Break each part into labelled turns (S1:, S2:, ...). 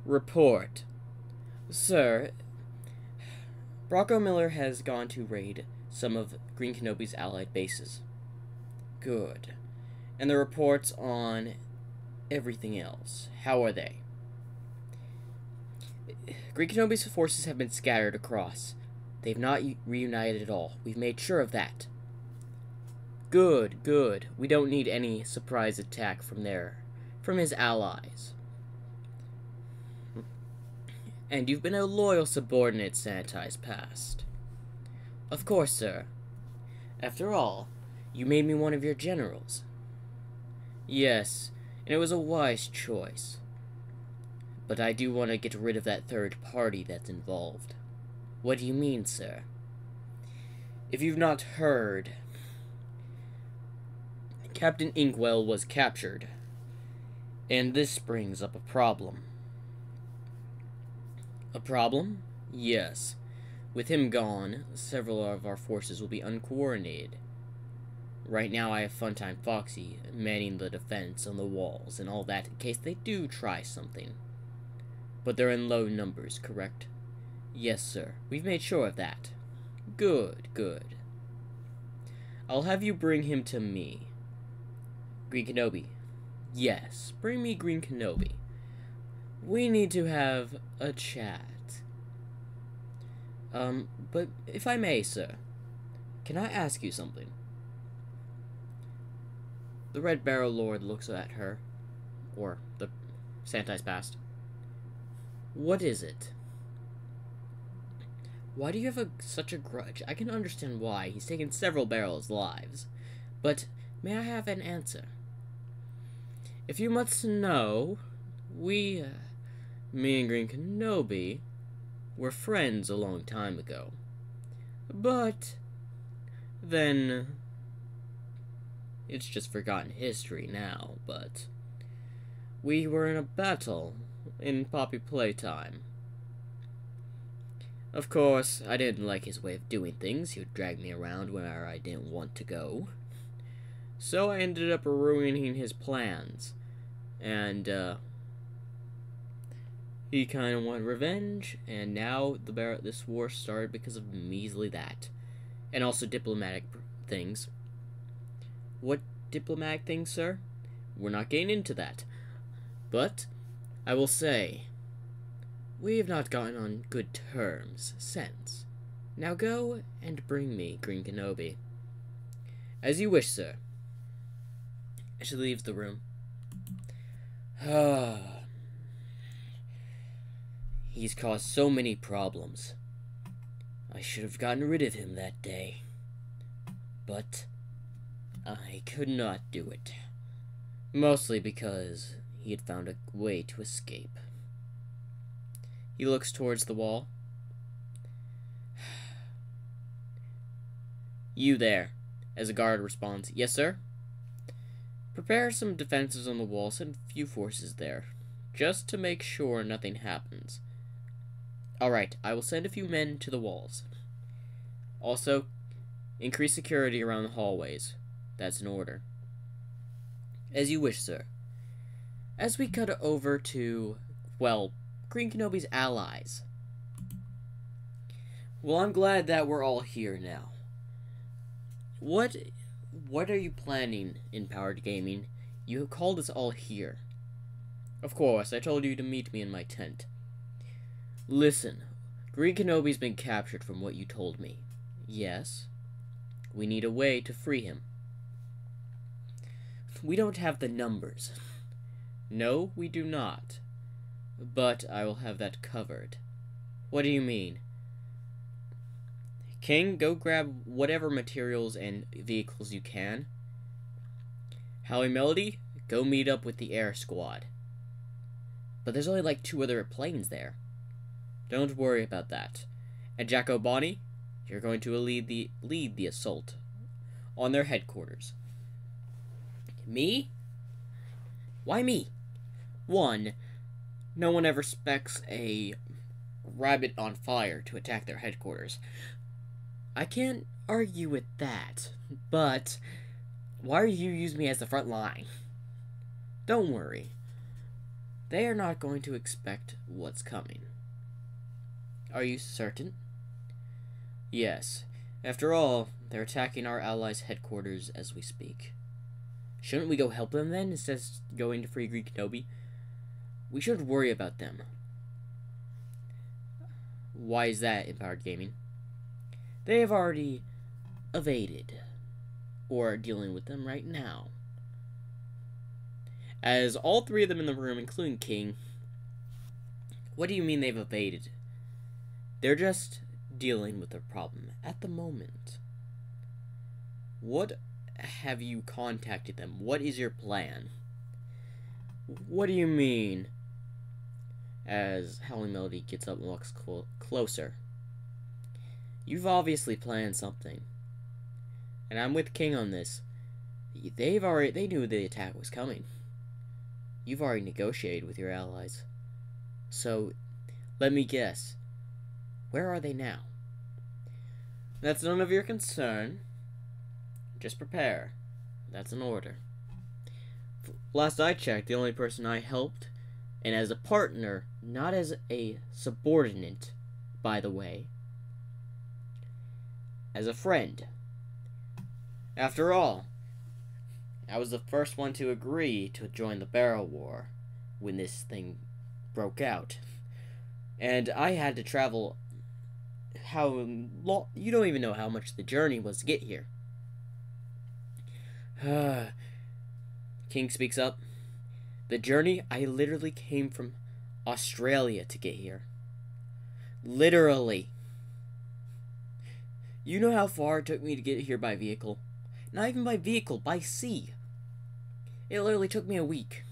S1: Report. Sir, Brocco Miller has gone to raid some of Greenkenobi's allied bases. Good. And the reports on everything else, how are they? Greenkenobi's forces have been scattered across. They've not reunited at all. We've made sure of that. Good, good. We don't need any surprise attack from his allies. And you've been a loyal subordinate, Sanitized Past. Of course, sir. After all, you made me one of your generals. Yes, and it was a wise choice. But I do want to get rid of that third party that's involved. What do you mean, sir? If you've not heard, Captain Inkwell was captured, and this brings up a problem. A problem? Yes. With him gone, several of our forces will be uncoordinated. Right now I have Funtime Foxy manning the defense on the walls and all that in case they do try something. But they're in low numbers, correct? Yes, sir. We've made sure of that. Good, good. I'll have you bring him to me. Greenkenobi. Yes, bring me Greenkenobi. We need to have a chat. But if I may, sir, can I ask you something? The Red Barrel Lord looks at her, or the Sanitized Past. What is it? Why do you have such a grudge? I can understand why. He's taken several barrels' lives. But may I have an answer? If you must know, me and Greenkenobi were friends a long time ago. But then it's just forgotten history now, but we were in a battle in Poppy Playtime. Of course, I didn't like his way of doing things. He would drag me around where I didn't want to go. So I ended up ruining his plans. And, he kind of wanted revenge, and now this war started because of measly that. And also diplomatic things. What diplomatic things, sir? We're not getting into that. But I will say, we have not gotten on good terms since. Now go and bring me Greenkenobi. As you wish, sir. She leaves the room. He's caused so many problems. I should have gotten rid of him that day. But I could not do it. Mostly because he had found a way to escape. He looks towards the wall. You there. As a guard responds, yes, sir? Prepare some defenses on the wall, send a few forces there, just to make sure nothing happens. Alright, I will send a few men to the walls. Also, increase security around the hallways. That's an order. As you wish, sir. As we cut over to, well, Greenkenobi's allies. Well, I'm glad that we're all here now. What are you planning in Powered Gaming? You have called us all here. Of course, I told you to meet me in my tent. Listen, Greenkenobi's been captured from what you told me. Yes. We need a way to free him. We don't have the numbers. No, we do not. But I will have that covered. What do you mean? King, go grab whatever materials and vehicles you can. Howie Melody, go meet up with the air squad. But there's only like 2 other planes there. Don't worry about that. And Jack O'Bonney, you're going to lead the assault on their headquarters. Me? Why me? 1, no one ever expects a rabbit on fire to attack their headquarters. I can't argue with that, but why are you using me as the front line? Don't worry. they are not going to expect what's coming. Are you certain? Yes. After all, they're attacking our allies' headquarters as we speak. Shouldn't we go help them then, instead of going to free Greenkenobi? We shouldn't worry about them. Why is that, Empowered Gaming? They have already evaded, or are dealing with them right now. As all three of them in the room, including King, what do you mean they've evaded? They're just dealing with their problem at the moment. What have you contacted them? What is your plan? What do you mean? As Howling Melody gets up and walks closer. You've obviously planned something. And I'm with King on this. They knew the attack was coming. You've already negotiated with your allies. So, let me guess. Where are they now? That's none of your concern. Just prepare. That's an order. Last I checked, the only person I helped, and as a partner, not as a subordinate, by the way, as a friend. After all, I was the first one to agree to join the Barrel War when this thing broke out. And I had to travel how long, you don't even know how much the journey was to get here. King speaks up. The journey, I literally came from Australia to get here. Literally. You know how far it took me to get here by vehicle? Not even by vehicle, by sea. It literally took me a week.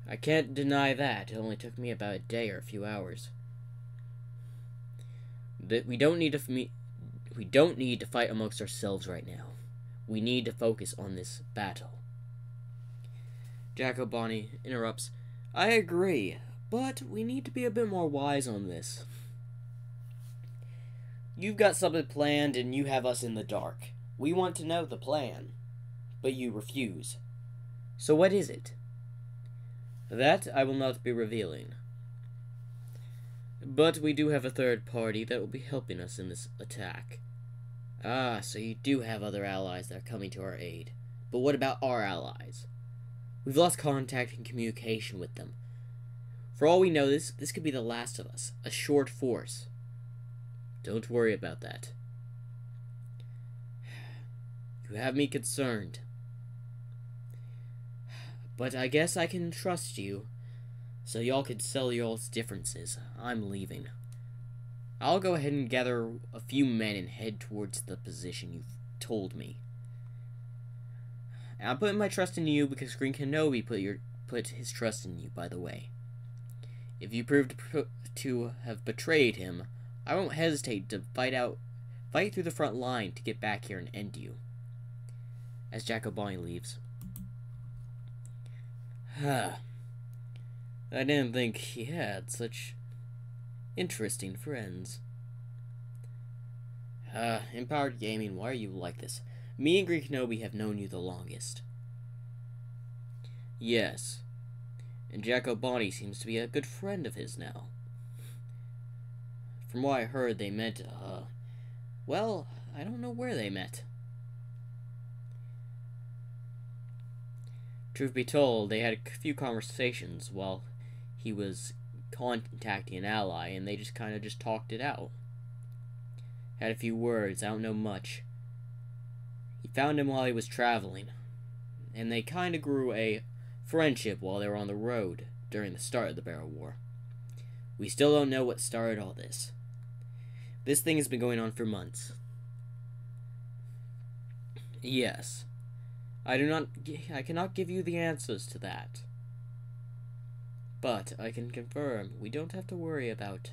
S1: I can't deny that. It only took me about a day or a few hours. We don't need to fight amongst ourselves right now. We need to focus on this battle. Jacobani interrupts. I agree, but we need to be a bit more wise on this. You've got something planned and you have us in the dark. We want to know the plan, but you refuse. So what is it? That I will not be revealing. But we do have a third party that will be helping us in this attack. Ah, so you do have other allies that are coming to our aid. But what about our allies? We've lost contact and communication with them. For all we know, this could be the last of us. A short force. Don't worry about that. You have me concerned. But I guess I can trust you. So y'all can settle y'all's differences. I'm leaving. I'll go ahead and gather a few men and head towards the position you've told me. And I'm putting my trust in you because Greenkenobi put his trust in you, by the way. If you prove to have betrayed him, I won't hesitate to fight through the front line to get back here and end you. As Jacobani leaves. I didn't think he had such interesting friends. Empowered Gaming, why are you like this? Me and Greenkenobi have known you the longest. Yes. And Jacobani seems to be a good friend of his now. From what I heard, they met, well, I don't know where they met. Truth be told, they had a few conversations while he was contacting an ally, and they just kind of talked it out. Had a few words, I don't know much. He found him while he was traveling, and they kind of grew a friendship while they were on the road during the start of the Barrel War. We still don't know what started all this. This thing has been going on for months. Yes. I cannot give you the answers to that. But I can confirm we don't have to worry about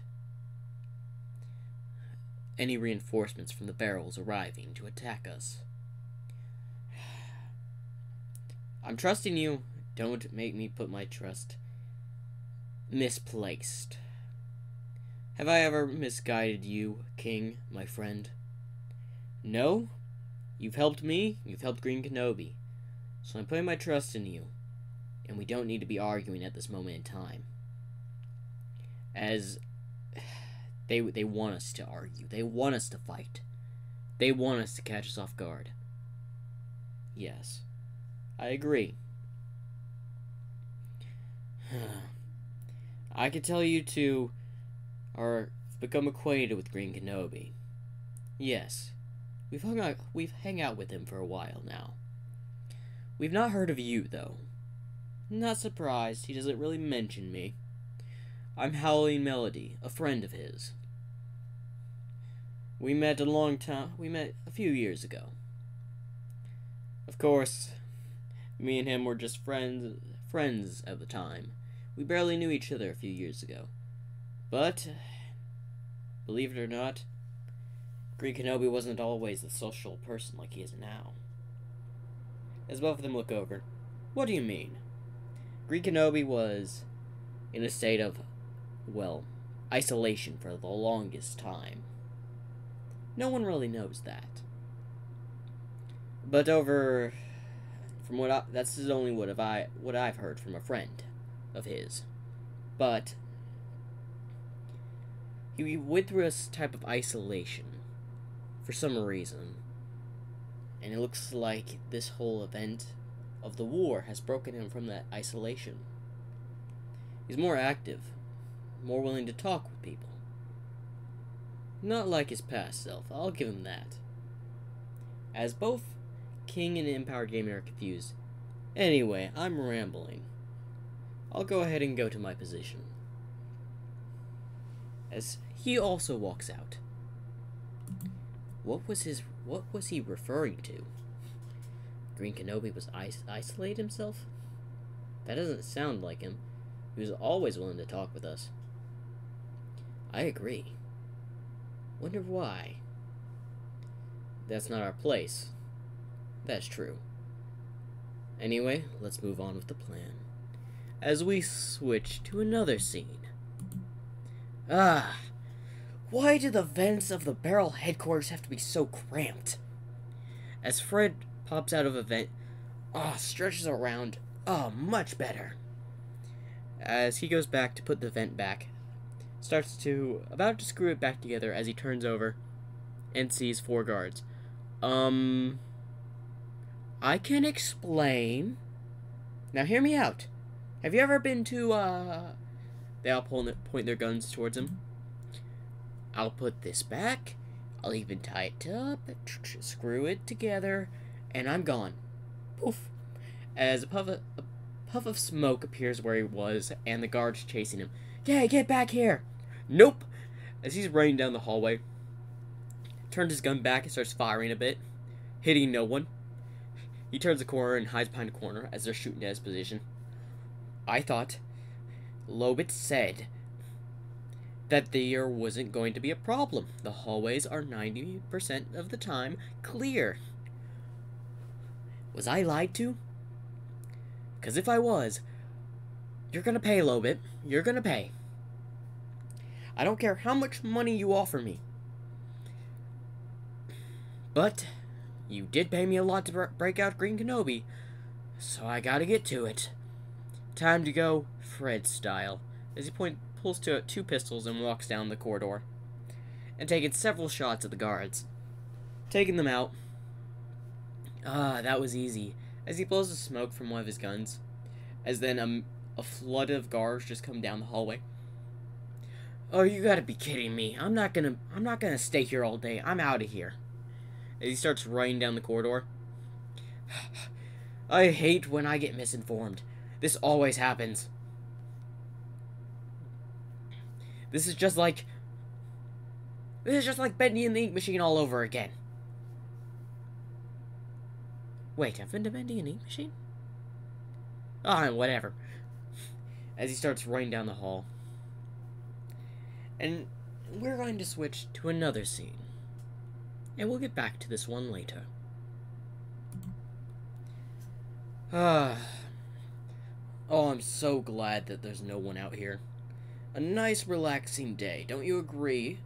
S1: any reinforcements from the barrels arriving to attack us. I'm trusting you. Don't make me put my trust misplaced. Have I ever misguided you, King, my friend? No? You've helped me, you've helped Greenkenobi. So I'm putting my trust in you. And we don't need to be arguing at this moment in time. As they want us to argue. They want us to fight. They want us to catch us off guard. Yes, I agree. I can tell you two are become acquainted with Greenkenobi. Yes, we've hung out with him for a while now. We've not heard of you, though. Not surprised, he doesn't really mention me. I'm Howling Melody, a friend of his. We met a few years ago. Of course, me and him were just friends at the time. We barely knew each other a few years ago. But, believe it or not, Greenkenobi wasn't always the social person like he is now. As both of them look over, what do you mean? Greenkenobi was in a state of, well, isolation for the longest time. No one really knows that. But that's only what I've heard from a friend of his. But he went through a type of isolation for some reason. And it looks like this whole event of the war has broken him from that isolation. He's more active, more willing to talk with people. Not like his past self, I'll give him that. As both King and Empire Gaming are confused. Anyway, I'm rambling. I'll go ahead and go to my position. As he also walks out. What was he referring to? Greenkenobi was isolate himself? That doesn't sound like him. He was always willing to talk with us. I agree. Wonder why. That's not our place. That's true. Anyway, let's move on with the plan. As we switch to another scene. Why do the vents of the barrel headquarters have to be so cramped? As Fred pops out of a vent, stretches around, much better. As he goes back to put the vent back, about to screw it back together as he turns over and sees 4 guards. I can explain. Now hear me out. Have you ever been to, They all point their guns towards him. I'll put this back. I'll even tie it up, screw it together, and I'm gone. Poof. As a puff of smoke appears where he was, and the guard's chasing him. Yeah, get back here. Nope. As he's running down the hallway, turns his gun back and starts firing a bit, hitting no one. He turns the corner and hides behind a corner as they're shooting at his position. I thought Lobit said that there wasn't going to be a problem. The hallways are 90% of the time clear. Was I lied to? Because if I was, you're gonna pay, Lobit. You're gonna pay. I don't care how much money you offer me. But you did pay me a lot to break out Greenkenobi, so I gotta get to it. Time to go Fred style. As he pulls 2 pistols and walks down the corridor, and taking several shots at the guards. Taking them out. That was easy. As he blows the smoke from one of his guns, as then a flood of guards just come down the hallway. Oh, you gotta be kidding me. I'm not gonna stay here all day. I'm out of here. As he starts running down the corridor. I hate when I get misinformed. This always happens. This is just like Bendy and the Ink Machine all over again. Wait, I've been to Bendy and the Ink Machine? Whatever. As he starts running down the hall. And we're going to switch to another scene. And we'll get back to this one later. Oh, I'm so glad that there's no one out here. A nice, relaxing day, don't you agree?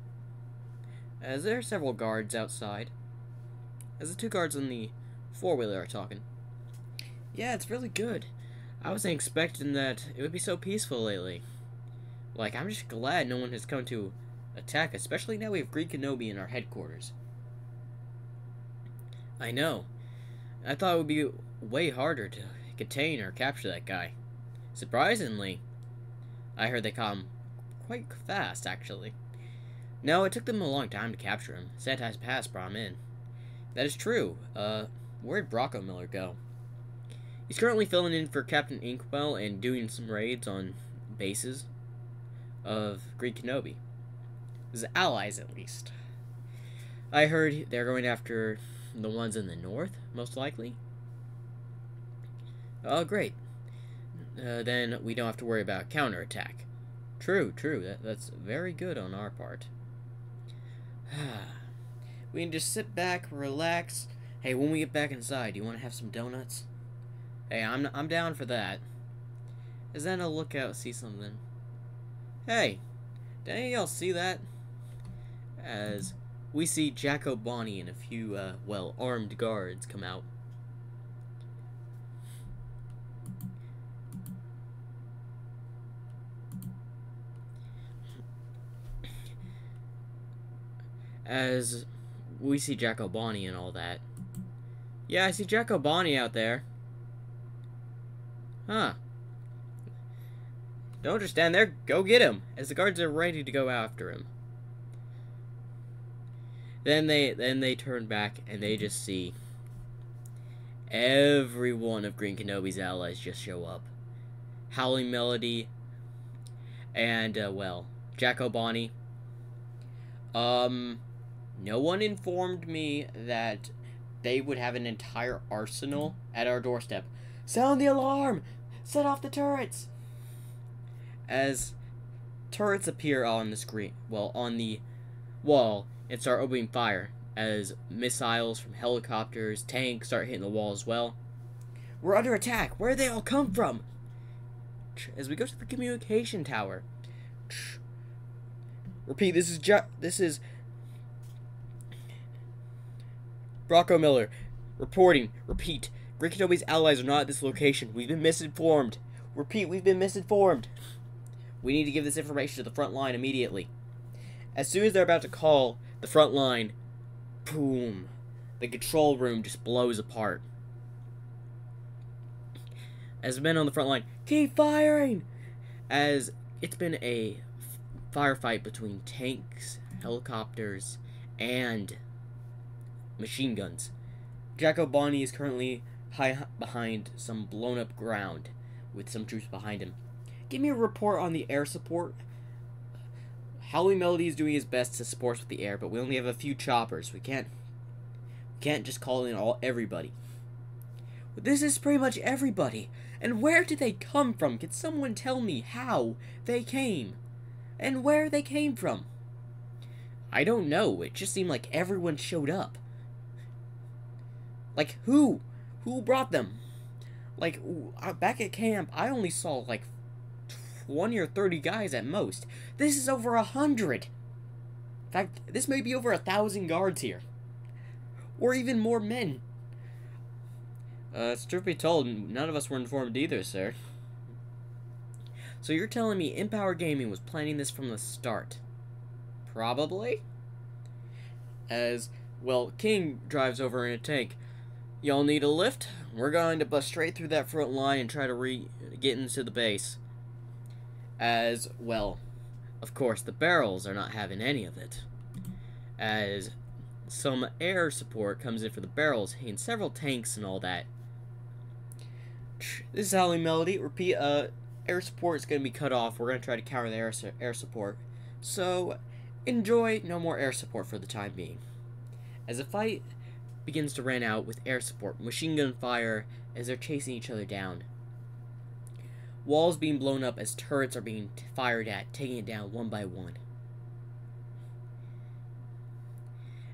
S1: As there are several guards outside. As the 2 guards on the 4-wheeler are talking. Yeah, it's really good. I wasn't expecting that it would be so peaceful lately. Like, I'm just glad no one has come to attack, especially now we have Greenkenobi in our headquarters. I know. I thought it would be way harder to contain or capture that guy. Surprisingly, I heard they caught him quite fast, actually. No, it took them a long time to capture him. Sanitize Pass brought him in. That is true. Where'd Brocco Miller go? He's currently filling in for Captain Inkwell and doing some raids on bases of Greenkenobi. His allies, at least. I heard they're going after the ones in the north, most likely. Oh, great. Then we don't have to worry about counterattack. True. That's very good on our part. We can just sit back, relax. Hey, when we get back inside, do you want to have some donuts? Hey, I'm down for that. Is that a lookout? See something? Hey, did any of y'all see that? As we see Jacko Bonnie and a few, armed guards come out. As we see Jacko Bonnie and all that. Yeah, I see Jacko Bonnie out there. Huh. Don't just stand there, go get him, as the guards are ready to go after him. Then they turn back and they just see every one of Greenkenobi's allies just show up. Howling Melody and Jacko Bonnie. No one informed me that they would have an entire arsenal at our doorstep. Sound the alarm! Set off the turrets! As turrets appear on the screen, on the wall, and start opening fire, as missiles from helicopters, tanks start hitting the wall as well. We're under attack! Where did they all come from? As we go to the communication tower. Repeat, this is Brocco Miller reporting. Repeat, Greenkenobi's allies are not at this location. We've been misinformed. Repeat, we've been misinformed. We need to give this information to the front line immediately. As soon as they're about to call the front line, boom, the control room just blows apart. As the men on the front line, keep firing! As it's been a firefight between tanks, helicopters, and machine guns. Jacko Bonnie is currently behind some blown up ground with some troops behind him. Give me a report on the air support. Howling Melody is doing his best to support us with the air, but we only have a few choppers. We can't just call in everybody. This is pretty much everybody. And where did they come from? Can someone tell me how they came? And where they came from? I don't know. It just seemed like everyone showed up. Like, who? Who brought them? Like, back at camp, I only saw, like, 20 or 30 guys at most. This is over 100. In fact, this may be over 1,000 guards here. Or even more men. It's truth be told, none of us were informed either, sir. So you're telling me Empower Gaming was planning this from the start? Probably? As, King drives over in a tank. Y'all need a lift? We're going to bust straight through that front line and try to get into the base. As, of course, the barrels are not having any of it. As some air support comes in for the barrels and several tanks and all that. This is Howling Melody. Repeat, air support is going to be cut off. We're going to try to counter the air support. So, enjoy no more air support for the time being. As the fight begins to run out with air support, machine gun fire as they're chasing each other down. Walls being blown up as turrets are being fired at, taking it down one by one.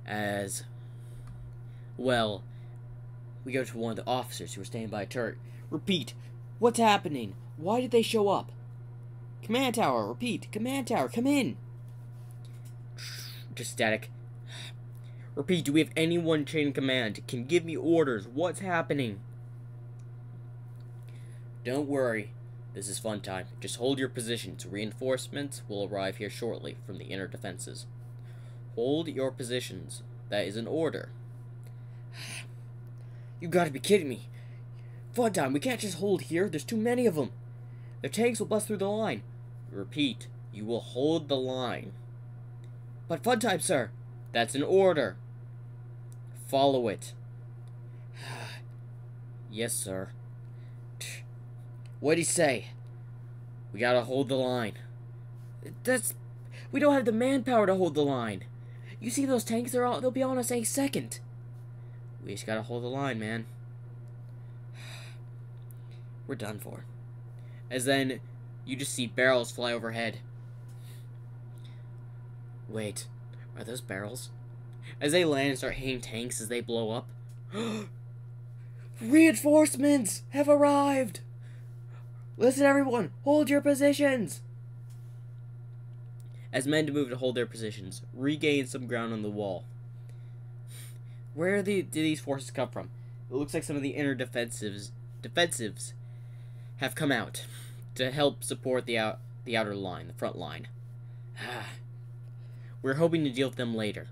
S1: As, we go to one of the officers who are standing by a turret. Repeat, what's happening? Why did they show up? Command tower, repeat, command tower, come in. Just static. Repeat, do we have anyone chain command? Can give me orders. What's happening? Don't worry. This is fun time. Just hold your positions. Reinforcements will arrive here shortly from the inner defenses. Hold your positions. That is an order. You gotta be kidding me. Fun time. We can't just hold here. There's too many of them. The tanks will bust through the line. Repeat. You will hold the line. But fun time, sir. That's an order. Follow it. Yes, sir. What'd he say? We gotta hold the line. We don't have the manpower to hold the line. You see those tanks? They'll be on us any second. We just gotta hold the line, man. We're done for. As then, you just see barrels fly overhead. Wait, are those barrels? As they land and start hitting tanks as they blow up. Reinforcements have arrived! Listen, everyone, hold your positions! As men move to hold their positions, regain some ground on the wall. Where do these forces come from? It looks like some of the inner defensives have come out to help support the outer line, the front line. We're hoping to deal with them later,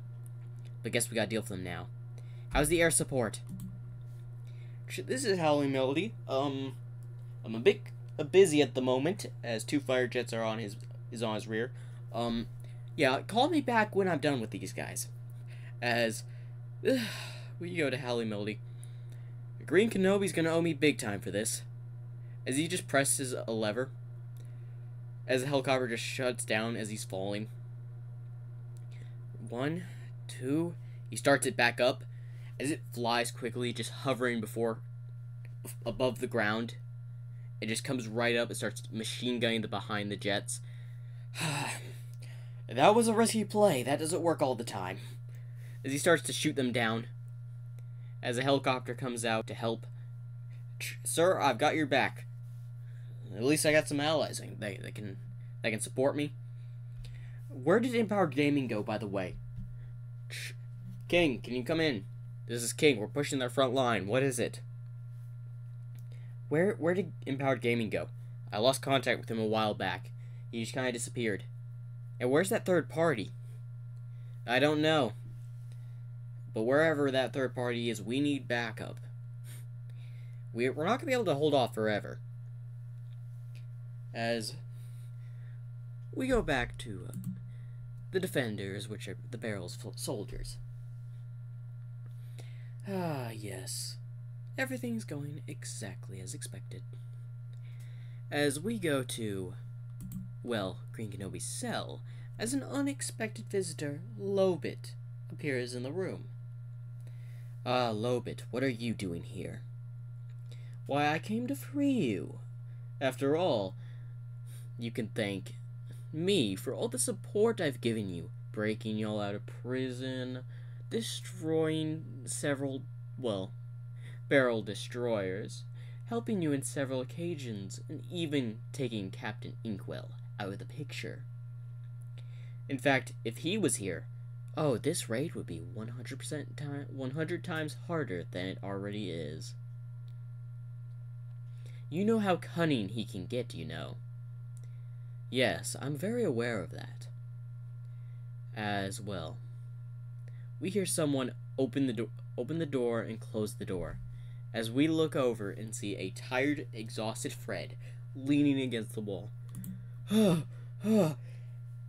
S1: but guess we gotta deal with them now. How's the air support? This is Howling Melody. I'm a bit busy at the moment, as 2 fire jets are on his rear. Yeah, call me back when I'm done with these guys. As we go to Howling Melody. Greenkenobi's gonna owe me big time for this. As he just presses a lever, as the helicopter just shuts down as he's falling. 1, 2, he starts it back up. As it flies quickly, just hovering above the ground, it just comes right up and starts machine gunning behind the jets. That was a risky play. That doesn't work all the time. As he starts to shoot them down, as a helicopter comes out to help. Sir, I've got your back. At least I got some allies that can support me. Where did Empowered Gaming go, by the way? King, can you come in? This is King. We're pushing their front line. What is it? Where did Empowered Gaming go? I lost contact with him a while back. He just kind of disappeared. And where's that third party? I don't know. But wherever that third party is, we need backup. We're not going to be able to hold off forever. As we go back to the defenders, which are the barrels soldiers. Ah, yes. Everything's going exactly as expected. As we go to, well, Greenkenobi's cell, as an unexpected visitor, Lobit, appears in the room. Ah, Lobit, what are you doing here? Why, I came to free you. After all, you can thank me for all the support I've given you, breaking y'all out of prison, destroying several, well, barrel destroyers, helping you in several occasions, and even taking Captain Inkwell out of the picture. In fact, if he was here, oh, this raid would be 100 times harder than it already is. You know how cunning he can get, you know. Yes, I'm very aware of that. As well. We hear someone open the door and close the door, as we look over and see a tired, exhausted Fred leaning against the wall.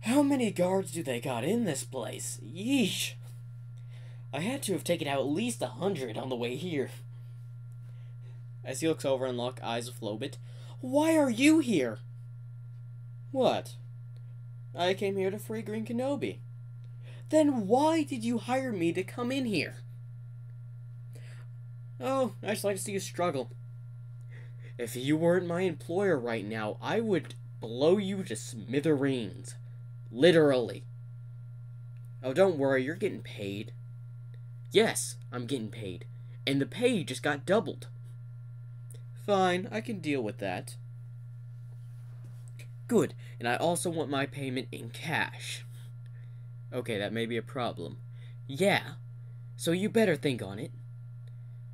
S1: How many guards do they got in this place? Yeesh. I had to have taken out at least 100 on the way here. As he looks over and locks eyes with Lobit. Why are you here? What? I came here to free Greenkenobi. Then why did you hire me to come in here? Oh, I just like to see you struggle. If you weren't my employer right now, I would blow you to smithereens. Literally. Oh, don't worry, you're getting paid. Yes, I'm getting paid. And the pay just got doubled. Fine, I can deal with that. Good, and I also want my payment in cash. Okay, that may be a problem. Yeah, so you better think on it.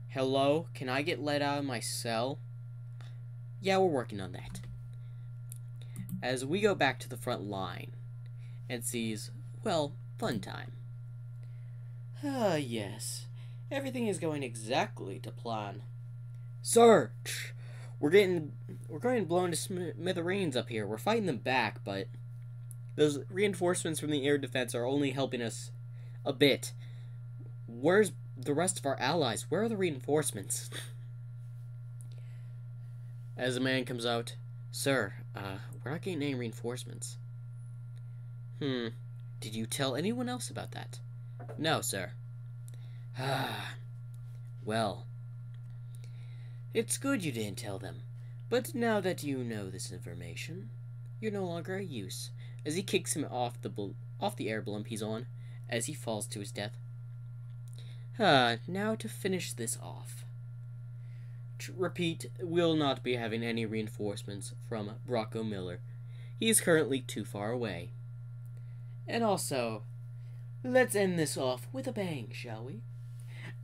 S1: Hello, can I get let out of my cell? Yeah, we're working on that. As we go back to the front line and sees, well, fun time. Ah, yes. Everything is going exactly to plan. Sir, we're getting blown to smithereens up here. We're fighting them back, but those reinforcements from the air defense are only helping us a bit. Where's the rest of our allies? Where are the reinforcements? As a man comes out, Sir, we're not getting any reinforcements. Did you tell anyone else about that? No, sir. Well, it's good you didn't tell them. But now that you know this information, you're no longer a use. As he kicks him off the air blimp he's on, as he falls to his death. Now to finish this off. Repeat, we'll not be having any reinforcements from Brocco Miller. He is currently too far away. And also, let's end this off with a bang, shall we?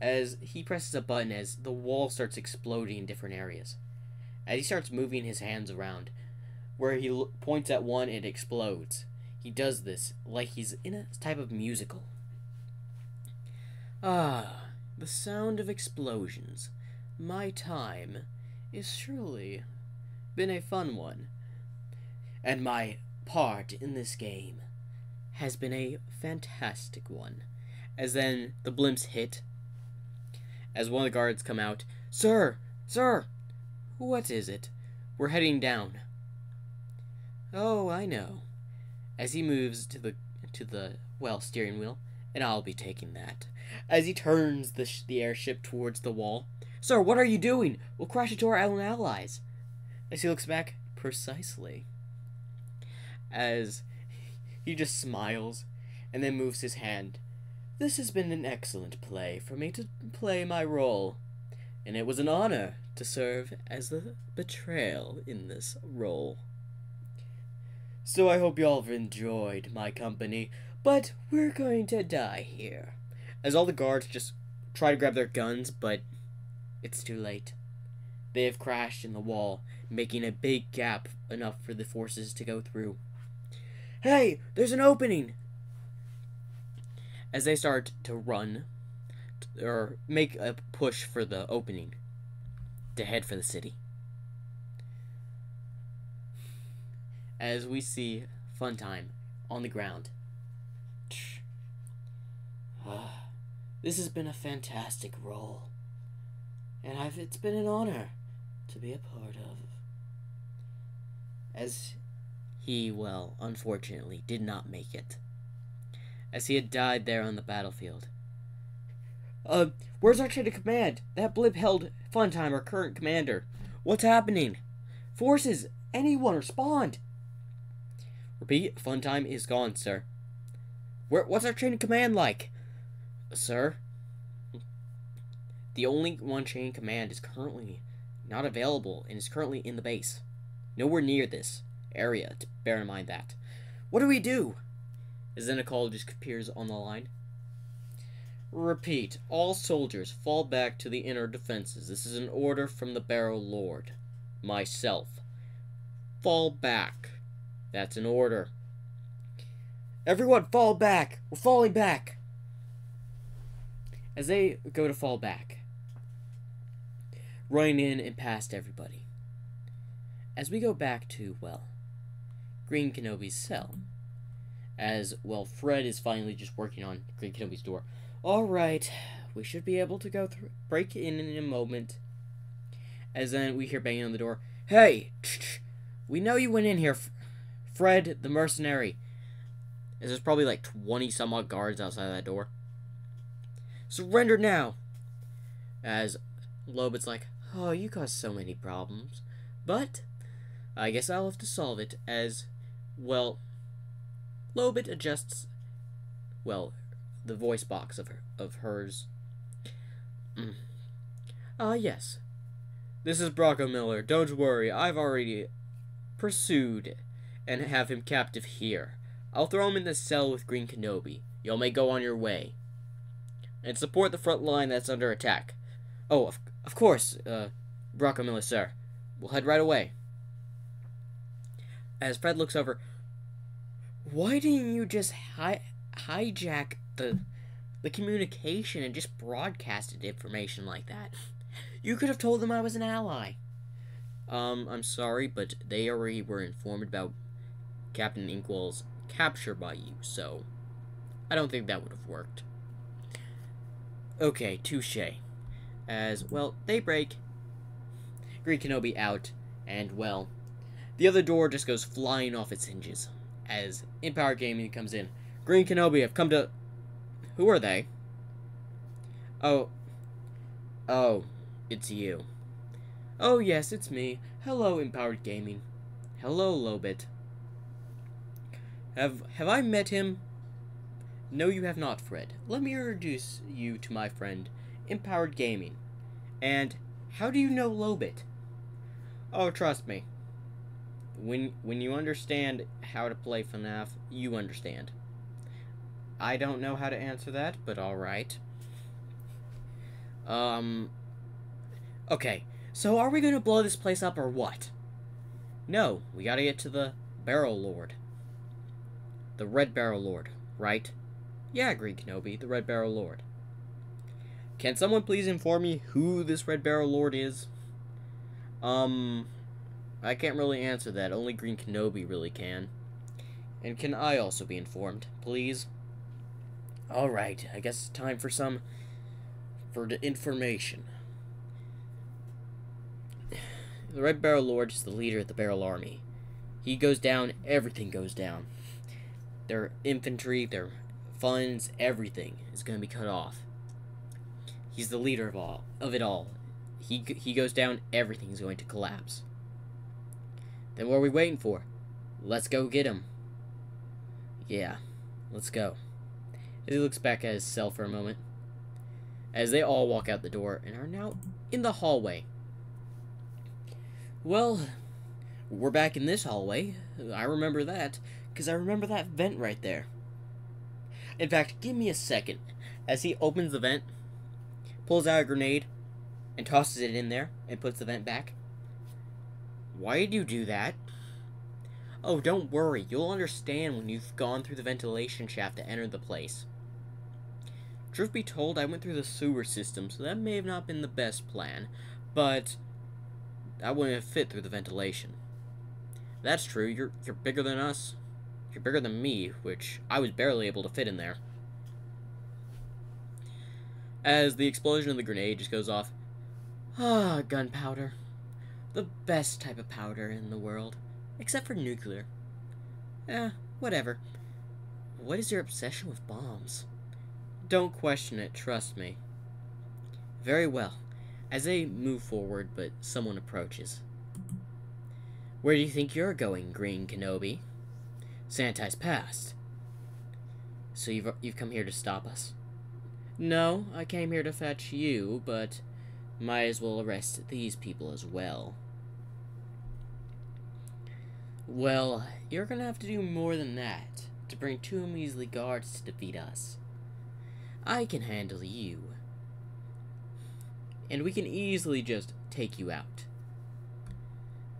S1: As he presses a button as the wall starts exploding in different areas. As he starts moving his hands around, where he points at one, it explodes. He does this like he's in a type of musical. Ah, the sound of explosions. My time is surely been a fun one. And my part in this game has been a fantastic one. As then the blimps hit. As one of the guards come out. Sir! Sir! What is it? We're heading down. Oh, I know. As he moves to the steering wheel, and I'll be taking that. As he turns the airship towards the wall. Sir, what are you doing? We'll crash into our own allies. As he looks back, precisely. As he just smiles and then moves his hand. This has been an excellent play for me to play my role. And it was an honor to serve as the betrayal in this role. So I hope y'all have enjoyed my company, but we're going to die here. As all the guards just try to grab their guns, but it's too late. They have crashed in the wall, making a big gap enough for the forces to go through. Hey, there's an opening! As they start to run, or make a push for the opening, to head for the city. As we see Funtime on the ground. This has been a fantastic role. And it's been an honor to be a part of. As he, well, unfortunately, did not make it. As he had died there on the battlefield. Where's our chain of command? That blimp held Funtime, our current commander. What's happening? Forces, anyone, respond! Repeat, Funtime is gone, sir. What's our chain of command like? Sir? The only one chain of command is currently not available and is currently in the base. Nowhere near this area, to bear in mind that. What do we do? As then a call just appears on the line. Repeat, all soldiers fall back to the inner defenses. This is an order from the Barrow Lord. Myself. Fall back. That's an order. Everyone fall back! We're falling back! As they go to fall back, running in and past everybody. As we go back to, well, Greenkenobi's cell. As, well, Fred is finally just working on Greenkenobi's door. Alright, we should be able to go through, break in a moment. As then we hear banging on the door. Hey! We know you went in here, Fred the mercenary. As there's probably like 20 some odd guards outside that door. Surrender now! As Lobit's like, oh, you caused so many problems. But I guess I'll have to solve it as, well, Lobit adjusts, well, the voice box of hers. Yes. This is Brocco Miller. Don't worry, I've already pursued and have him captive here. I'll throw him in the cell with Greenkenobi. You may go on your way. And support the front line that's under attack. Oh, of course, Brocco Miller, sir. We'll head right away. As Fred looks over, why didn't you just hijack the communication and just broadcasted information like that? You could have told them I was an ally. I'm sorry, but they already were informed about Captain Inkwell's capture by you, so I don't think that would have worked. Okay, touche. As, well, daybreak, Greenkenobi out, and, well, the other door just goes flying off its hinges as Empower Gaming comes in. Greenkenobi, I've come to... Who are they? Oh, it's you. Oh, yes, it's me. Hello, Empowered Gaming. Hello, Lobit. Have I met him? No, you have not, Fred. Let me introduce you to my friend, Empowered Gaming. And how do you know Lobit? Oh, trust me. When you understand how to play FNAF, you understand. I don't know how to answer that, but alright. Okay, so are we gonna blow this place up or what? No, we gotta get to the Barrel Lord. The Red Barrel Lord, right? Yeah, Greenkenobi, the Red Barrel Lord. Can someone please inform me who this Red Barrel Lord is? I can't really answer that. Only Greenkenobi really can. And can I also be informed, please? Alright, I guess it's time for the information. The Red Barrel Lord is the leader of the Barrel Army. He goes down, everything goes down. Their infantry, their funds, everything is going to be cut off. He's the leader of it all. He goes down, everything's going to collapse. Then what are we waiting for? Let's go get him. Yeah, let's go. As he looks back at his cell for a moment, as they all walk out the door and are now in the hallway. Well, we're back in this hallway. I remember that, because I remember that vent right there. In fact, give me a second. As he opens the vent, pulls out a grenade, and tosses it in there, and puts the vent back. Why did you do that? Oh, don't worry. You'll understand when you've gone through the ventilation shaft to enter the place. Truth be told, I went through the sewer system, so that may have not been the best plan, but I wouldn't have fit through the ventilation. That's true. You're bigger than us. You're bigger than me, which I was barely able to fit in there. As the explosion of the grenade just goes off. Ah, gunpowder. The best type of powder in the world. Except for nuclear. Whatever. What is your obsession with bombs? Don't question it, trust me. Very well. As they move forward, but someone approaches. Where do you think you're going, Greenkenobi? Santai's passed. So you've come here to stop us? No, I came here to fetch you, but might as well arrest these people as well. Well, you're gonna have to do more than that to bring 2 measly guards to defeat us. I can handle you. And we can easily just take you out.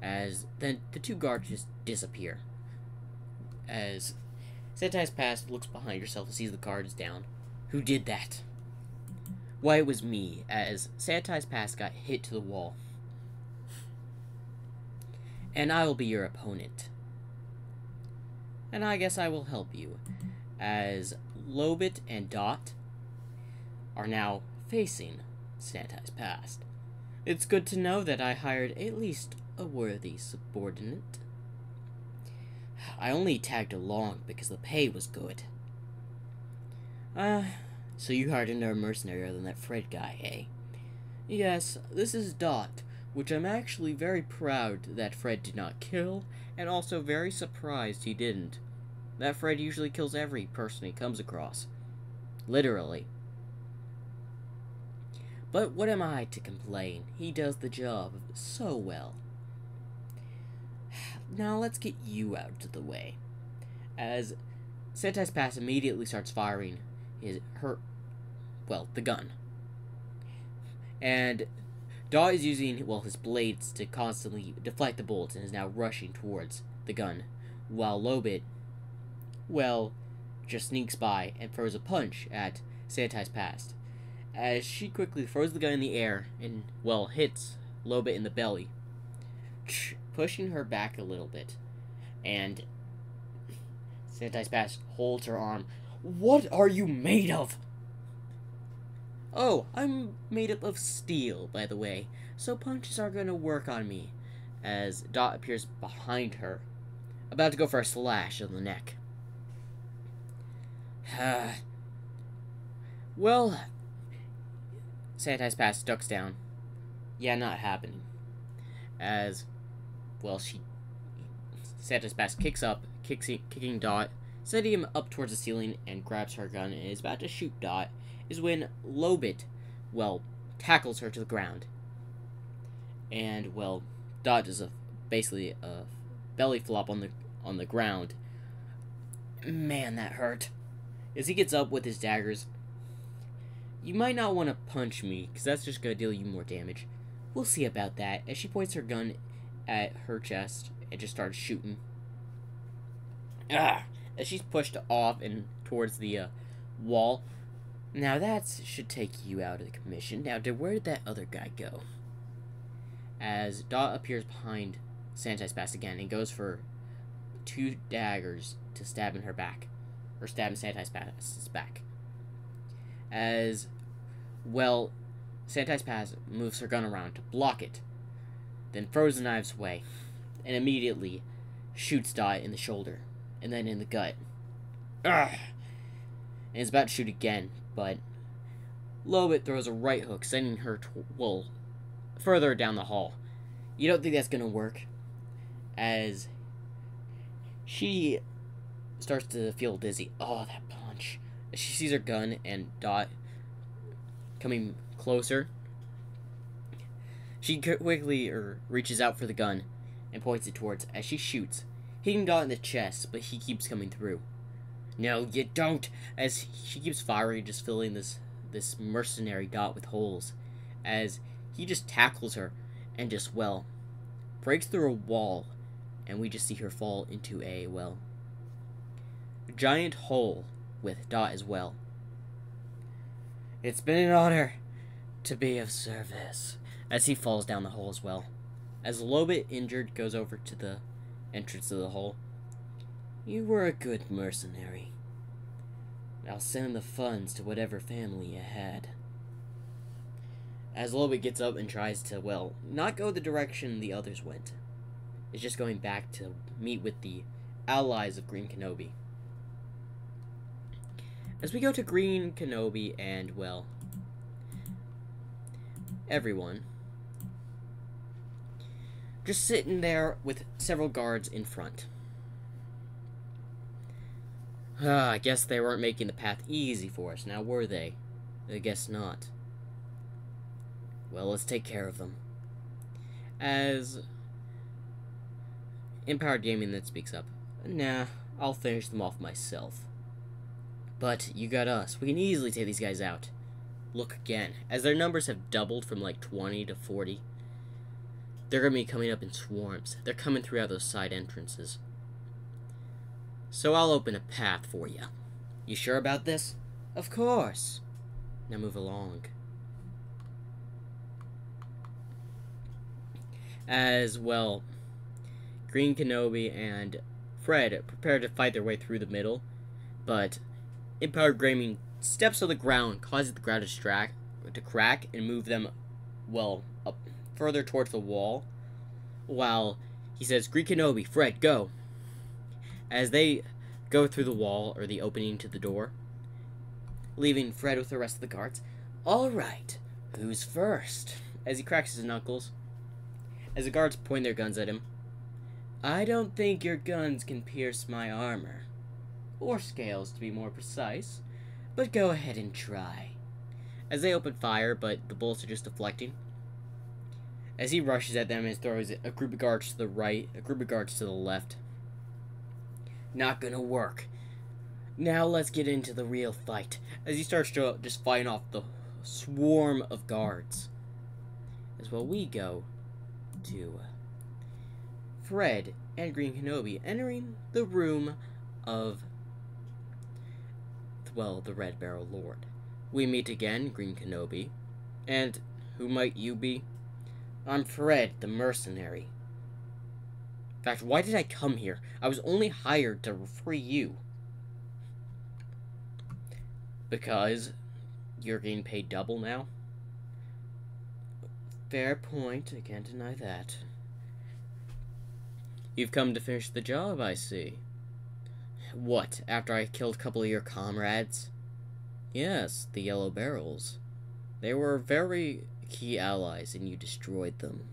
S1: As then the 2 guards just disappear. As Santai's Past looks behind herself and sees the guards down. Who did that? Why, it was me, as Santai's Past got hit to the wall. And I will be your opponent. And I guess I will help you, as Lobit and Dot are now facing Santai's Past. It's good to know that I hired at least a worthy subordinate. I only tagged along because the pay was good. So you hired another mercenary other than that Fred guy, eh? Yes, this is Dot, which I'm actually very proud that Fred did not kill, and also very surprised he didn't. That Fred usually kills every person he comes across. Literally. But what am I to complain? He does the job so well. Now let's get you out of the way. As Santai's Pass immediately starts firing the gun. And Dot is using, well, his blades to constantly deflect the bullets and is now rushing towards the gun, while Lobit, well, just sneaks by and throws a punch at Santai's Past, as she quickly throws the gun in the air and, well, hits Lobit in the belly, pushing her back a little bit, and Santai's Past holds her arm. "What are you made of?" "Oh, I'm made up of steel, by the way, so punches aren't going to work on me," as Dot appears behind her, about to go for a slash on the neck. Well, Santai's Past ducks down. Yeah, not happening. As, well, Santai's Past kicks up, kicking Dot, sending him up towards the ceiling, and grabs her gun and is about to shoot Dot, is when Lobit, well, tackles her to the ground. And, well, Dot does basically a belly flop on the ground. Man, that hurt. As he gets up with his daggers, "You might not want to punch me, because that's just going to deal you more damage. We'll see about that," as she points her gun at her chest and just starts shooting. As she's pushed off and towards the wall. Now that should take you out of the commission. Now, where did that other guy go? As Dot appears behind Santai's Past again and goes for 2 daggers to stab in her back. Or stab in Santai's Past's back. As, well, Santai's Past moves her gun around to block it, then throws the knives away, and immediately shoots Dot in the shoulder, and then in the gut. And is about to shoot again, but Lobit throws a right hook, sending her, further down the hall. You don't think that's going to work? As she starts to feel dizzy. Oh, that punch. As she sees her gun and Dot coming closer, she quickly reaches out for the gun and points it towards as she shoots, hitting Dot in the chest, but he keeps coming through. "No, you don't!" As she keeps firing, just filling this mercenary Dot with holes, as he just tackles her and just, well, breaks through a wall, and we just see her fall into a, well, giant hole with Dot as well. "It's been an honor to be of service," as he falls down the hole as well. As Lobit, injured, goes over to the entrance of the hole. "You were a good mercenary. I'll send the funds to whatever family you had." As Lobit gets up and tries to, well, not go the direction the others went. It's just going back to meet with the allies of Greenkenobi. As we go to Greenkenobi and, well, everyone just sitting there with several guards in front. I guess they weren't making the path easy for us, now were they? I guess not. Well, let's take care of them. As Empowered Gaming then speaks up. "Nah, I'll finish them off myself. But you got us. We can easily take these guys out." Look again. As their numbers have doubled from like 20 to 40, they're going to be coming up in swarms. They're coming throughout those side entrances. "So I'll open a path for you. You sure about this?" "Of course." "Now move along." As, well, Greenkenobi and Fred prepare to fight their way through the middle, but Empowered Gaming steps on the ground, causes the ground to crack and move them, well, up further towards the wall, while he says, "Greenkenobi, Fred, go." As they go through the wall, or the opening to the door, leaving Fred with the rest of the guards. "All right, who's first?" As he cracks his knuckles, as the guards point their guns at him. "I don't think your guns can pierce my armor. Or scales, to be more precise. But go ahead and try." As they open fire, but the bullets are just deflecting. As he rushes at them and throws a group of guards to the right, a group of guards to the left. "Not gonna work. Now let's get into the real fight." As he starts to just fight off the swarm of guards. as well we go to Fred and Greenkenobi entering the room of, well, the Red Barrel Lord. We meet again, Greenkenobi. And who might you be? I'm Fred, the mercenary. In fact, why did I come here? I was only hired to free you. Because you're getting paid double now? Fair point, I can't deny that. You've come to finish the job, I see. What, after I killed a couple of your comrades? Yes, the Yellow Barrels. They were very key allies, and you destroyed them.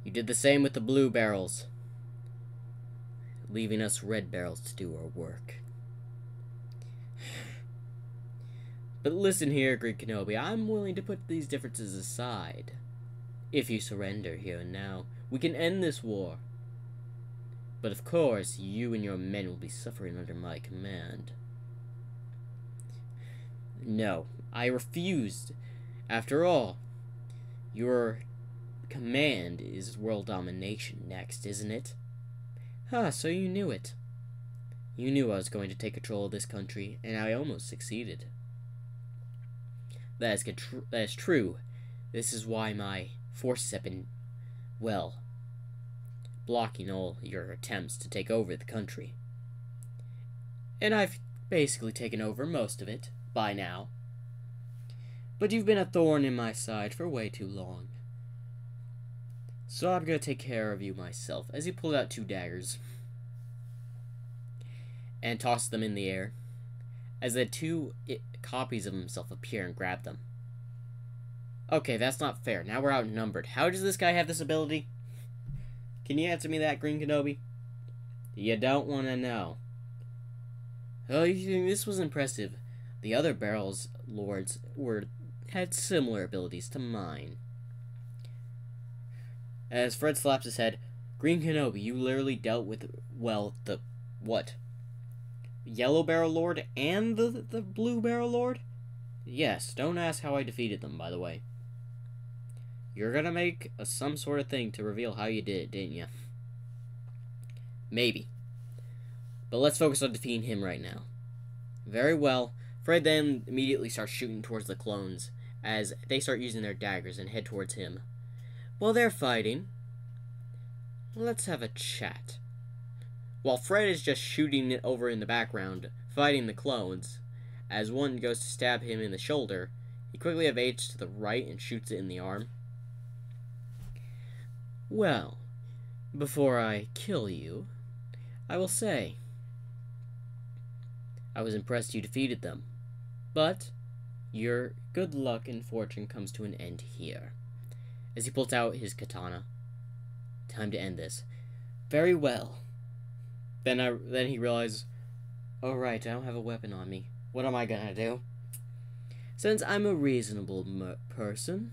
S1: You did the same with the Blue Barrels, leaving us Red Barrels to do our work. But listen here, Greenkenobi, I'm willing to put these differences aside. If you surrender here and now, we can end this war. But of course, you and your men will be suffering under my command. No, I refused. After all, your command is world domination next, isn't it? Ah, so you knew it. You knew I was going to take control of this country, and I almost succeeded. That is true. This is why my forces have been, well, blocking all your attempts to take over the country. And I've basically taken over most of it by now. But you've been a thorn in my side for way too long. So I'm gonna take care of you myself. As he pulled out 2 daggers and tossed them in the air, as the 2 copies of himself appear and grab them. Okay, that's not fair. Now we're outnumbered. How does this guy have this ability? Can you answer me that, Greenkenobi? You don't want to know. Oh, you think this was impressive? The other Barrels Lords had similar abilities to mine. As Fred slaps his head, Greenkenobi, you literally dealt with, well, the, what? Yellow Barrel Lord and the Blue Barrel Lord? Yes, don't ask how I defeated them, by the way. You're gonna make some sort of thing to reveal how you did it, didn't you? Maybe. But let's focus on defeating him right now. Very well. Fred then immediately starts shooting towards the clones as they start using their daggers and head towards him. While they're fighting, let's have a chat. While Fred is just shooting it over in the background, fighting the clones, as one goes to stab him in the shoulder, he quickly evades to the right and shoots it in the arm. Well, before I kill you, I will say, I was impressed you defeated them, but your good luck and fortune comes to an end here. As he pulls out his katana. Time to end this. Very well. Then he realizes, oh right, I don't have a weapon on me. What am I gonna do? Since I'm a reasonable person,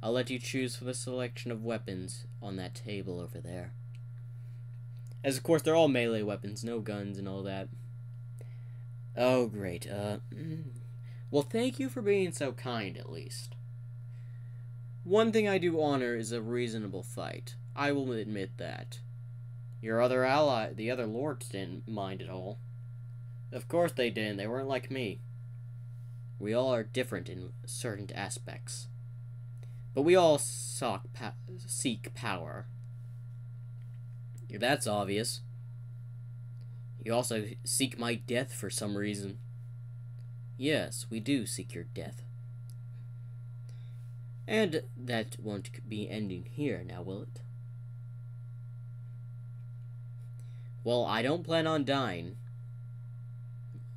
S1: I'll let you choose for the selection of weapons on that table over there. As of course, they're all melee weapons, no guns and all that. Oh great, well thank you for being so kind at least. One thing I do honor is a reasonable fight. I will admit that. Your other ally, the other lords, didn't mind at all. Of course they didn't. They weren't like me. We all are different in certain aspects. But we all seek power. That's obvious. You also seek my death for some reason. Yes, we do seek your death. And that won't be ending here, now will it? Well, I don't plan on dying.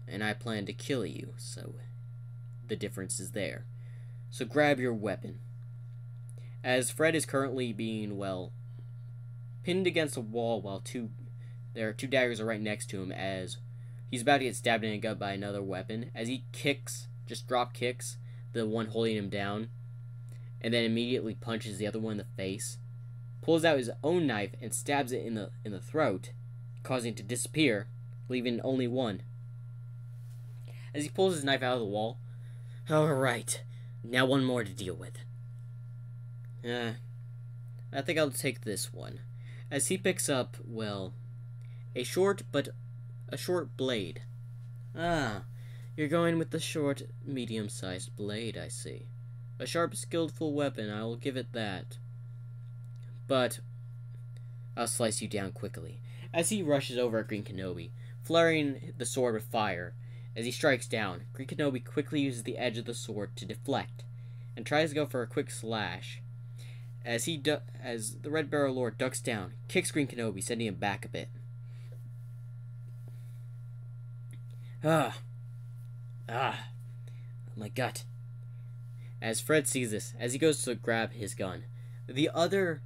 S1: And I plan to kill you, so the difference is there. So grab your weapon. As Fred is currently being, well, pinned against a wall while there are 2 daggers are right next to him as he's about to get stabbed in the gut by another weapon. As he kicks, just drop kicks, the one holding him down, and then immediately punches the other one in the face, pulls out his own knife and stabs it in the throat, causing it to disappear, leaving only one. As he pulls his knife out of the wall, alright, now one more to deal with. I think I'll take this one. As he picks up, well, a short blade. Ah, you're going with the short, medium-sized blade, I see. A sharp, skillful weapon, I will give it that. But I'll slice you down quickly. As he rushes over at Greenkenobi, flaring the sword with fire. As he strikes down, Greenkenobi quickly uses the edge of the sword to deflect, and tries to go for a quick slash. As the Red Barrel Lord ducks down, kicks Greenkenobi, sending him back a bit. My gut. As Fred sees this, as he goes to grab his gun, the other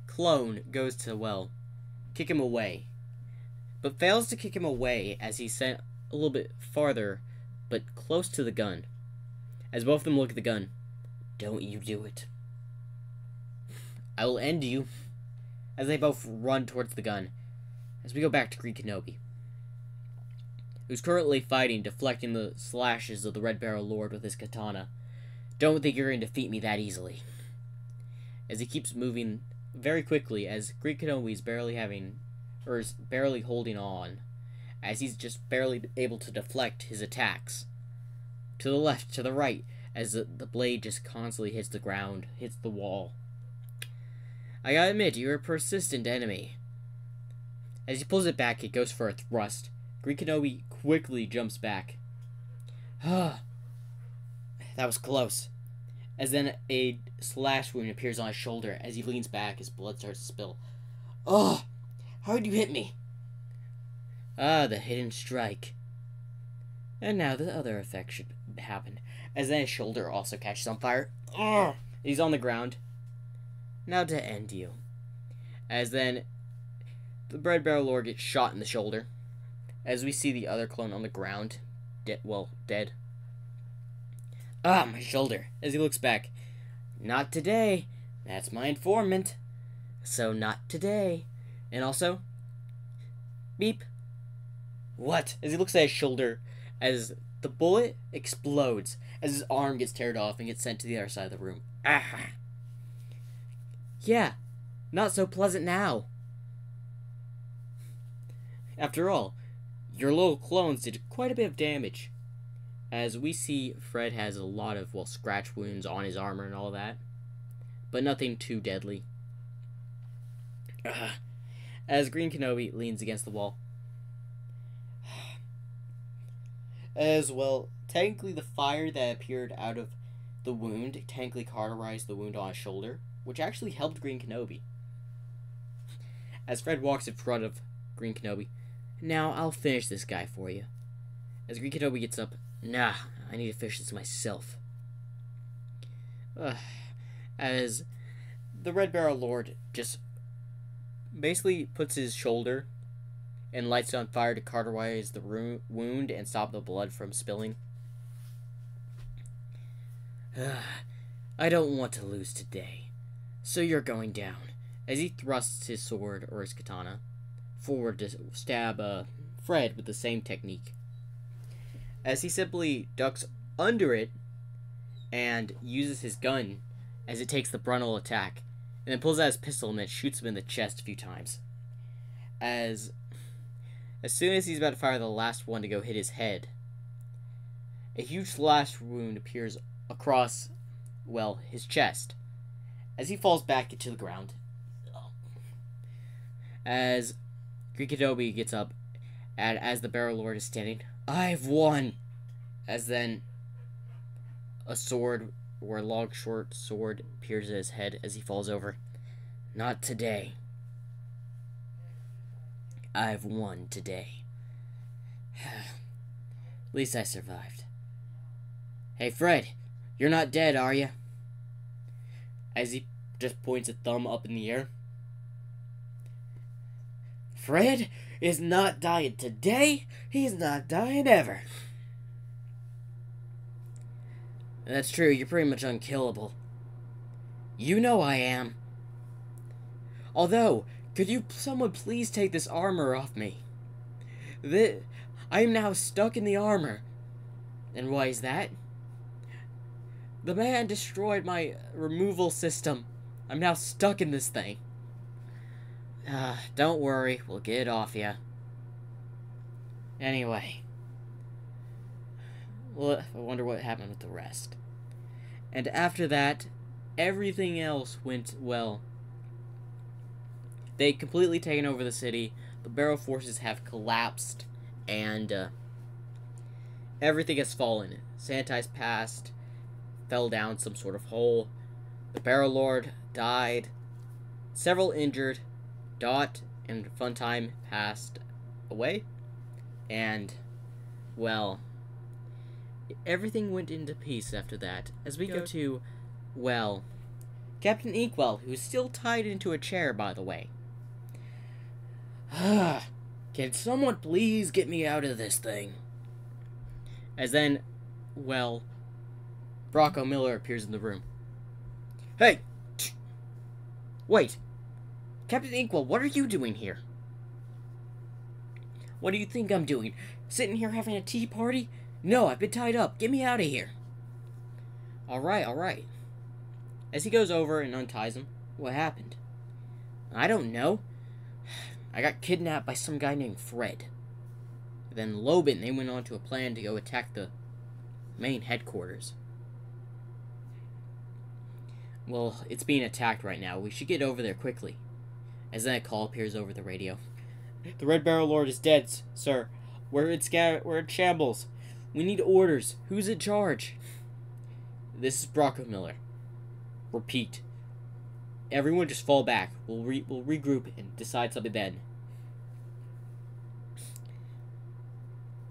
S1: clone goes to, well, kick him away, but fails to kick him away as he's sent a little bit farther, but close to the gun. As both of them look at the gun, don't you do it. I will end you. As they both run towards the gun. As we go back to Greenkenobi, who's currently fighting, deflecting the slashes of the Red Barrel Lord with his katana. Don't think you're going to defeat me that easily. As he keeps moving very quickly, as Greenkenobi's is barely holding on, as he's just barely able to deflect his attacks. To the left, to the right, as the blade just constantly hits the ground, hits the wall. I gotta admit, you're a persistent enemy. As he pulls it back, it goes for a thrust. Greenkenobi quickly jumps back. That was close. As then a slash wound appears on his shoulder. As he leans back, his blood starts to spill. How did you hit me? The hidden strike. And now the other effect should happen. As then his shoulder also catches on fire. He's on the ground. Now to end you. As then the Red Barrel Lord gets shot in the shoulder. As we see the other clone on the ground. Dead. My shoulder. As he looks back. Not today. That's my informant. So not today. And also, beep. What? As he looks at his shoulder, as the bullet explodes, as his arm gets teared off and gets sent to the other side of the room. Yeah, not so pleasant now. After all, your little clones did quite a bit of damage. As we see, Fred has a lot of, scratch wounds on his armor and all that. But nothing too deadly. As Greenkenobi leans against the wall. As well, technically the fire that appeared out of the wound technically cauterized the wound on his shoulder, which actually helped Greenkenobi. As Fred walks in front of Greenkenobi, now I'll finish this guy for you. As Greenkenobi gets up, nah, I need to finish this myself. As the Red Barrel Lord just basically puts his shoulder and lights it on fire to cauterize the wound and stop the blood from spilling. I don't want to lose today, so you're going down. As he thrusts his sword, or his katana, forward to stab Fred with the same technique. As he simply ducks under it and uses his gun as it takes the frontal attack, and then pulls out his pistol and then shoots him in the chest a few times. As soon as he's about to fire the last one to go hit his head, a huge slash wound appears across, his chest, as he falls back into the ground. As Greenkenobi gets up, and as the Barrel Lord is standing, I've won! As then a sword, or a long short sword, appears at his head as he falls over. Not today. I've won today. At least I survived. Hey Fred, you're not dead, are you? As he just points a thumb up in the air. Fred is not dying today. He's not dying ever. That's true, you're pretty much unkillable. You know I am. Although, could someone please take this armor off me? I am now stuck in the armor. And why is that? The man destroyed my removal system. I'm now stuck in this thing. Don't worry, we'll get it off ya. Anyway. Well, I wonder what happened with the rest. And after that, everything else went well. They'd completely taken over the city. The Barrow forces have collapsed. And, everything has fallen. Sanitize passed. Fell down some sort of hole. The Barrow Lord died. Several injured. Dot and Funtime passed away. And, well, everything went into peace after that. As we go to, well, Captain Inkwell, who's still tied into a chair, by the way. Can someone please get me out of this thing? As then, well, Brocco Miller appears in the room. Hey! Wait! Captain Inkwell, what are you doing here? What do you think I'm doing? Sitting here having a tea party? No, I've been tied up. Get me out of here. Alright, alright. As he goes over and unties him, what happened? I don't know. I got kidnapped by some guy named Fred. Then Lobin, they went on to a plan to go attack the main headquarters. Well, it's being attacked right now. We should get over there quickly. As then a call appears over the radio. The Red Barrow Lord is dead, sir. We're in shambles. We need orders. Who's in charge? This is Brocco Miller. Repeat. Everyone just fall back. We'll regroup and decide something then.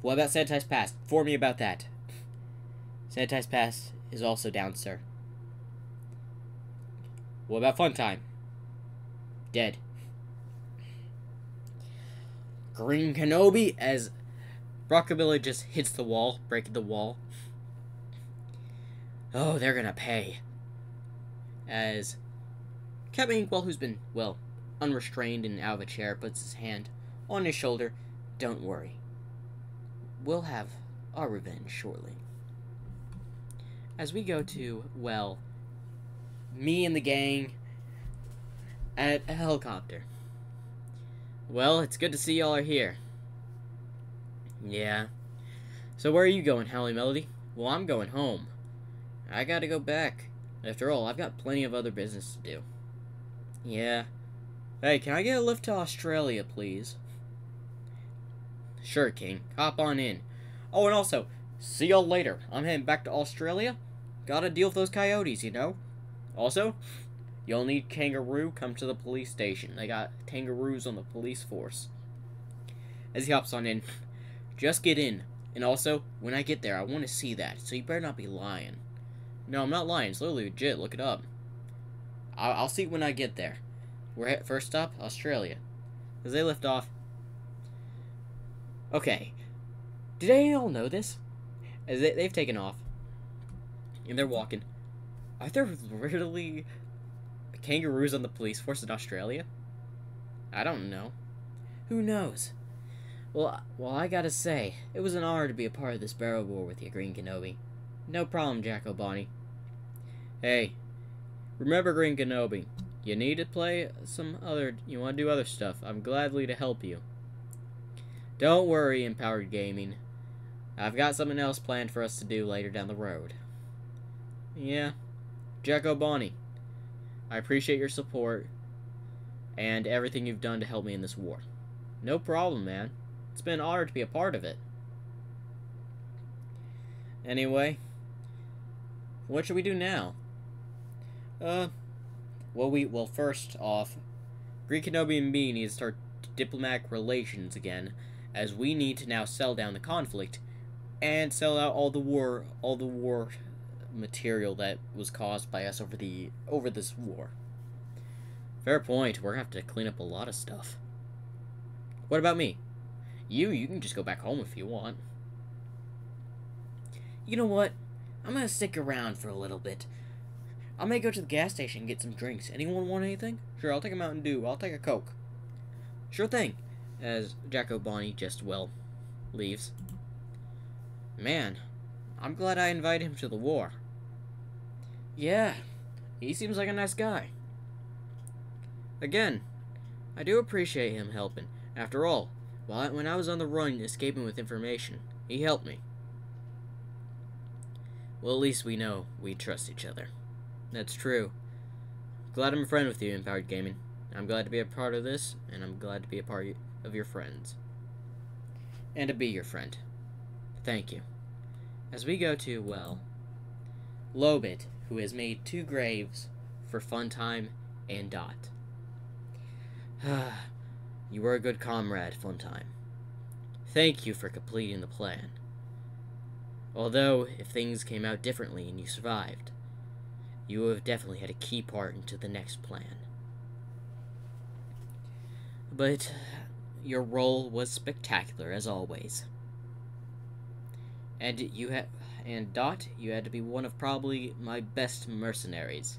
S1: What about Sanitize Pass? Inform me about that. Sanitize Pass is also down, sir. What about Funtime? Dead. Greenkenobi, as Rockabilly just hits the wall, breaking the wall. Oh, they're gonna pay. As Captain Inkwell, who's been, well, unrestrained and out of a chair, puts his hand on his shoulder. Don't worry. We'll have our revenge shortly. As we go to, well, me and the gang at a helicopter. Well, it's good to see y'all are here. Yeah. So where are you going, Howling Melody? Well, I'm going home. I gotta go back. After all, I've got plenty of other business to do. Yeah. Hey, can I get a lift to Australia, please? Sure, King. Hop on in. Oh, and also, see y'all later. I'm heading back to Australia. Gotta deal with those coyotes, you know? Also, you'll need Kangaroo. Come to the police station. They got kangaroos on the police force. As he hops on in. Just get in. And also, when I get there, I want to see that. So you better not be lying. No, I'm not lying. It's literally legit. Look it up. I'll see when I get there. We're at first stop, Australia. As they lift off. Okay. Did any of y'all know this? As they've taken off. And they're walking. Are there really kangaroos on the police force in Australia? I don't know. Who knows? Well, I gotta say, it was an honor to be a part of this barrel war with you, Greenkenobi. No problem, Jacko Bonnie. Hey, remember Greenkenobi. You need to play you want to do other stuff. I'm gladly to help you. Don't worry, Empowered Gaming. I've got something else planned for us to do later down the road. Yeah, Jacko Bonnie. I appreciate your support and everything you've done to help me in this war. No problem, man. It's been an honor to be a part of it. Anyway, what should we do now? Well, first off, Greenkenobi and me need to start diplomatic relations again, as we need to now sell down the conflict and sell out all the war material that was caused by us over this war. Fair point. We're gonna have to clean up a lot of stuff. What about me? You can just go back home if you want. You know what? I'm gonna stick around for a little bit. I may go to the gas station and get some drinks. Anyone want anything? Sure, I'll take a Mountain Dew. I'll take a Coke. Sure thing. As Jacko Bonnie just, well, leaves. Man, I'm glad I invited him to the war. Yeah, he seems like a nice guy. Again, I do appreciate him helping. After all, when I was on the run escaping with information, he helped me. Well, at least we know we trust each other. That's true. Glad I'm a friend with you, Empowered Gaming. I'm glad to be a part of this, and I'm glad to be a part of your friends. And to be your friend. Thank you. As we go to, well, Lobit, who has made 2 graves for Funtime and Dot. You were a good comrade, Funtime. Thank you for completing the plan. Although, if things came out differently and you survived, you have definitely had a key part into the next plan. But your role was spectacular, as always. And Dot, you had to be one of probably my best mercenaries.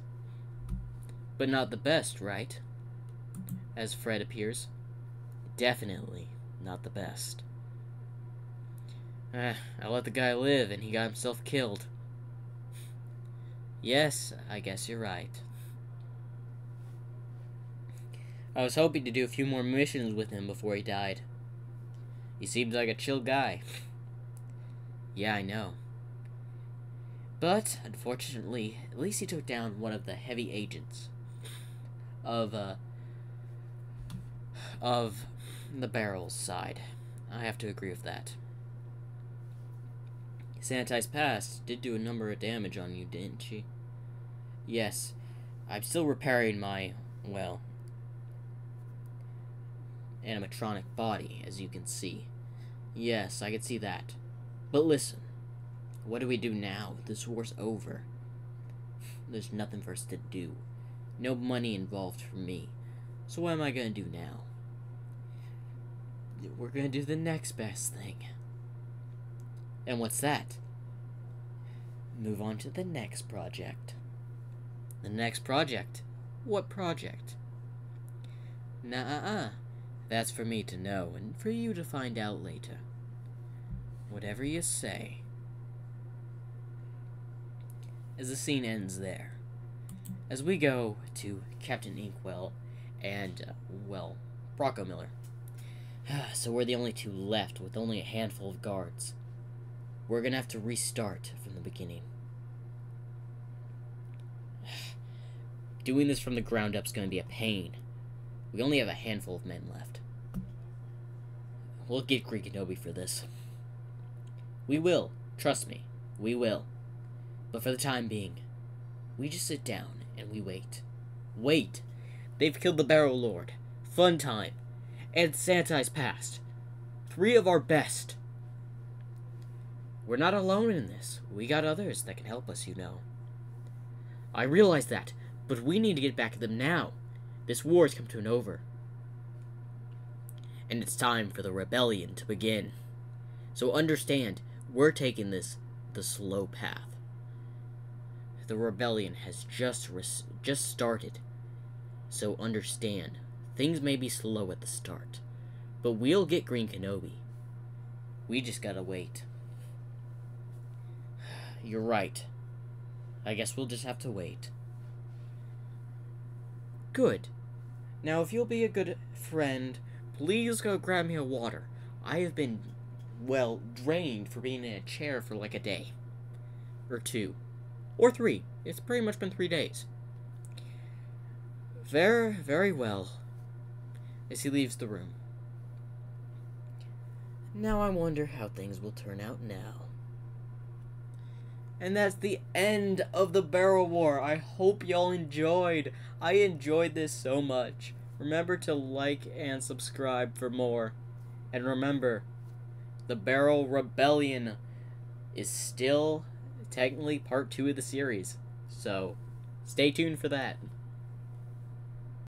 S1: But not the best, right? As Fred appears. Definitely not the best. I let the guy live and he got himself killed. Yes, I guess you're right. I was hoping to do a few more missions with him before he died. He seemed like a chill guy. Yeah, I know. But, unfortunately, at least he took down one of the heavy agents of the Barrel's side. I have to agree with that. Sanitized Past did do a number of damage on you, didn't she? Yes. I'm still repairing my, well, animatronic body, as you can see. Yes, I can see that. But listen, what do we do now? This war's over. There's nothing for us to do. No money involved for me. So what am I gonna do now? We're gonna do the next best thing. And what's that? Move on to the next project. The next project? What project? Nuh-uh. That's for me to know, and for you to find out later. Whatever you say. As the scene ends there, as we go to Captain Inkwell and, well, Rocco Miller. So we're the only 2 left, with only a handful of guards. We're gonna have to restart from the beginning. Doing this from the ground up is gonna be a pain. We only have a handful of men left. We'll get Greenkenobi for this. We will. Trust me. We will. But for the time being, we just sit down and we wait. Wait! They've killed the Barrel Lord, Funtime, and Sanitized Past. 3 of our best. We're not alone in this. We got others that can help us, you know. I realize that, but we need to get back at them now. This war has come to an over. And it's time for the rebellion to begin. So understand, we're taking this the slow path. The rebellion has just started. So understand, things may be slow at the start, but we'll get Greenkenobi. We just gotta wait. You're right. I guess we'll just have to wait. Good. Now, if you'll be a good friend, please go grab me a water. I have been, well, drained for being in a chair for like a day. Or 2. Or 3. It's pretty much been 3 days. Very, very well. As he leaves the room. Now I wonder how things will turn out now. And that's the end of the Barrel War. I hope y'all enjoyed. I enjoyed this so much. Remember to like and subscribe for more. And remember, the Barrel Rebellion is still technically part 2 of the series. So, stay tuned for that.